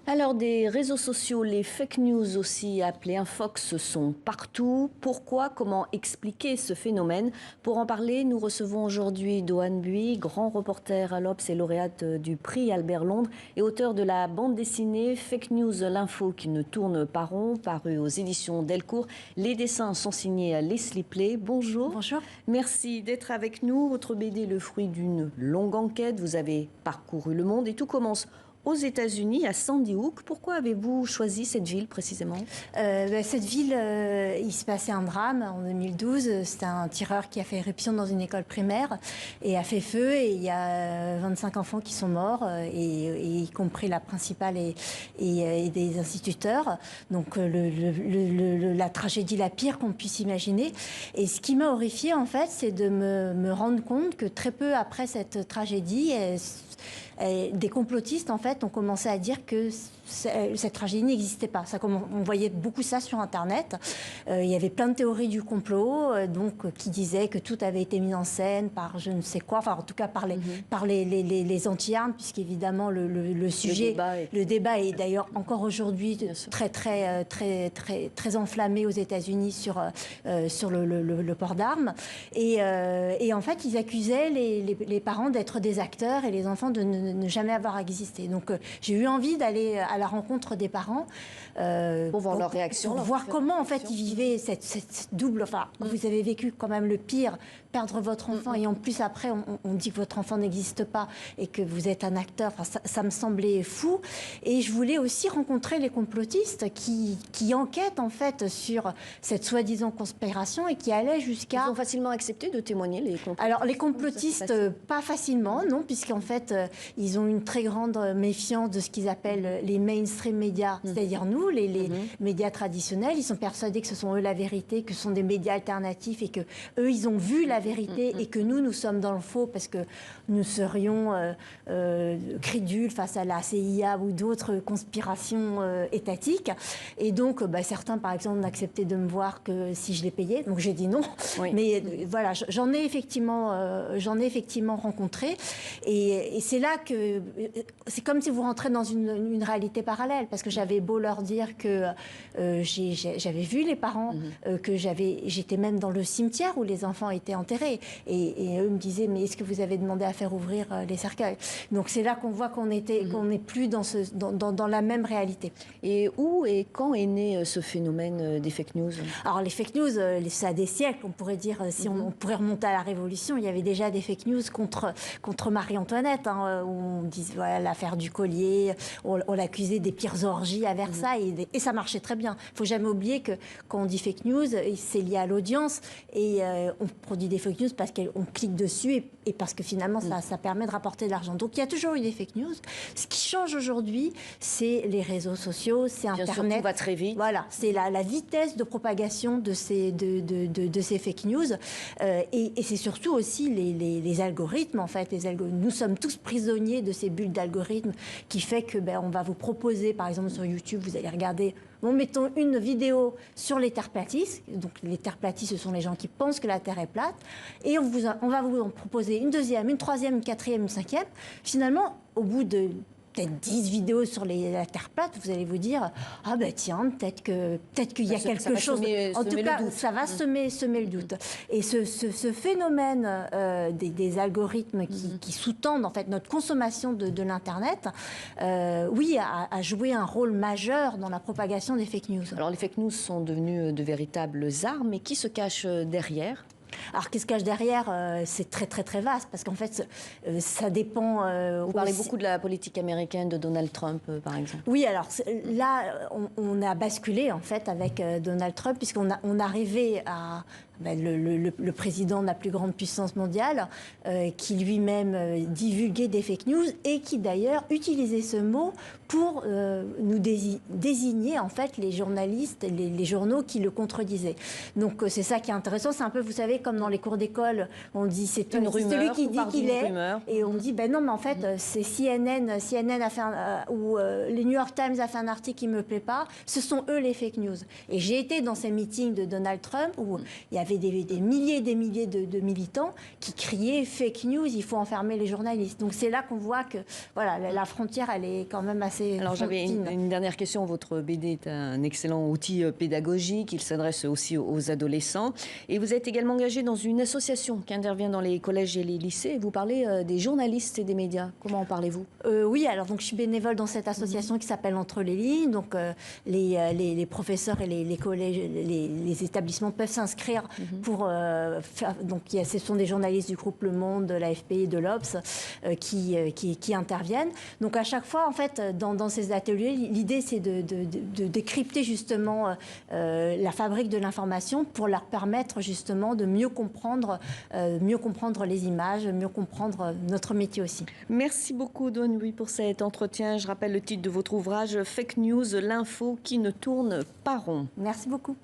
Alors, des réseaux sociaux, les fake news aussi appelés infox sont partout. Pourquoi? Comment expliquer ce phénomène? Pour en parler, nous recevons aujourd'hui Doan Buy, grand reporter à l'Obs et lauréate du prix Albert Londres et auteur de la bande dessinée Fake News, l'info qui ne tourne pas rond, paru aux éditions Delcourt. Les dessins sont signés à Leslie Play. Bonjour. Bonjour. Merci d'être avec nous. Votre BD est le fruit d'une longue enquête. Vous avez parcouru le monde et tout commence aux États-Unis, à Sandy Hook. Pourquoi avez-vous choisi cette ville précisément? Cette ville, il se passait un drame en 2012. C'était un tireur qui a fait éruption dans une école primaire et a fait feu. Et il y a 25 enfants qui sont morts, et y compris la principale et des instituteurs. Donc la tragédie la pire qu'on puisse imaginer. Et ce qui m'a horrifiée, en fait, c'est de me rendre compte que très peu après cette tragédie, des complotistes, en fait, ont commencé à dire que cette tragédie n'existait pas. On voyait beaucoup ça sur Internet. Il y avait plein de théories du complot, qui disaient que tout avait été mis en scène par je ne sais quoi, enfin en tout cas par les anti-armes, puisqu'évidemment le sujet, le débat est d'ailleurs encore aujourd'hui très enflammé aux États-Unis sur le port d'armes. Et en fait, ils accusaient les parents d'être des acteurs et les enfants de ne jamais avoir existé. Donc j'ai eu envie d'aller à la rencontre des parents pour voir leur réaction, pour voir comment en fait ils vivaient cette double. Enfin, vous avez vécu quand même le pire, perdre votre enfant et en plus après on dit que votre enfant n'existe pas et que vous êtes un acteur. Enfin, ça me semblait fou. Et je voulais aussi rencontrer les complotistes qui enquêtent en fait sur cette soi-disant conspiration et qui allaient jusqu'à. Ils ont facilement accepté de témoigner, les complotistes? Alors les complotistes, pas facilement, non, puisqu'en fait ils ont une très grande méfiance de ce qu'ils appellent les mainstream médias, c'est-à-dire nous, les médias traditionnels. Ils sont persuadés que ce sont eux la vérité, que ce sont des médias alternatifs et que eux ils ont vu la vérité et que nous sommes dans le faux parce que nous serions crédules face à la CIA ou d'autres conspirations étatiques. Et donc certains par exemple n'acceptaient de me voir que si je les payais, donc j'ai dit non. Oui. Mais voilà, j'en ai effectivement rencontré et c'est là que c'est comme si vous rentrez dans une réalité parallèle, parce que j'avais beau leur dire que j'avais vu les parents, que j'étais même dans le cimetière où les enfants étaient enterrés, et eux me disaient mais est-ce que vous avez demandé à faire ouvrir les cercueils? Donc c'est là qu'on voit qu'on n'est plus dans la même réalité. Et où et quand est né ce phénomène des fake news? Alors les fake news, ça a des siècles, on pourrait dire, si on pourrait remonter à la Révolution, il y avait déjà des fake news contre Marie-Antoinette, où on disait voilà, l'affaire du collier, on l'accusait des pires orgies à Versailles, et ça marchait très bien. Il ne faut jamais oublier que quand on dit fake news, c'est lié à l'audience, et on produit des fake news parce qu'on clique dessus, et parce que finalement ça permet de rapporter de l'argent. Donc il y a toujours eu des fake news. Ce qui change aujourd'hui, c'est les réseaux sociaux, c'est Internet. Bien sûr, tout va très vite. Voilà, c'est la vitesse de propagation de ces fake news, et c'est surtout aussi les algorithmes, en fait. Nous sommes tous prisonniers de ces bulles d'algorithmes qui fait que on va vous proposer, par exemple sur YouTube, vous allez regarder, mettons une vidéo sur les terres platistes. Donc les terres platistes, ce sont les gens qui pensent que la Terre est plate, et on va vous en proposer une deuxième, une troisième, une quatrième, une cinquième. Finalement, au bout de peut-être 10 vidéos sur la Terre plate, vous allez vous dire ah ben tiens, peut-être qu'il y a quelque chose. En tout cas, ça va semer le doute. Et ce phénomène des algorithmes qui sous-tendent en fait notre consommation de l'internet, oui, a joué un rôle majeur dans la propagation des fake news. Alors les fake news sont devenues de véritables armes, mais qui se cache derrière? Alors, qu'est-ce qu'il y a derrière? C'est très, très, très vaste, parce qu'en fait, ça dépend... Vous parlez beaucoup de la politique américaine, de Donald Trump, par exemple. Oui, alors là, on a basculé, en fait, avec Donald Trump, puisqu'on arrivait à... le président de la plus grande puissance mondiale, qui lui-même divulguait des fake news, et qui d'ailleurs utilisait ce mot pour nous désigner en fait les journalistes, les journaux qui le contredisaient. Donc c'est ça qui est intéressant. C'est un peu, vous savez, comme dans les cours d'école, on dit c'est celui qui dit qu'il est, et on dit non, mais en fait c'est CNN a fait ou le New York Times a fait un article qui me plaît pas. Ce sont eux les fake news. Et j'ai été dans ces meetings de Donald Trump où il y avait des milliers et des milliers de militants qui criaient fake news, il faut enfermer les journalistes. Donc c'est là qu'on voit que voilà, la frontière, elle est quand même assez. Alors j'avais une dernière question. Votre BD est un excellent outil pédagogique. Il s'adresse aussi aux adolescents. Et vous êtes également engagé dans une association qui intervient dans les collèges et les lycées. Vous parlez des journalistes et des médias. Comment en parlez-vous? Oui, alors donc je suis bénévole dans cette association qui s'appelle Entre les lignes. Donc les professeurs et les collèges, les établissements peuvent s'inscrire pour faire. Donc ce sont des journalistes du groupe Le Monde, de l'AFP et de l'Obs qui interviennent. Donc à chaque fois, en fait, dans ces ateliers, l'idée c'est de décrypter justement la fabrique de l'information pour leur permettre justement de mieux comprendre les images, mieux comprendre notre métier aussi. Merci beaucoup Dawn Bui pour cet entretien. Je rappelle le titre de votre ouvrage, Fake News, l'info qui ne tourne pas rond. Merci beaucoup.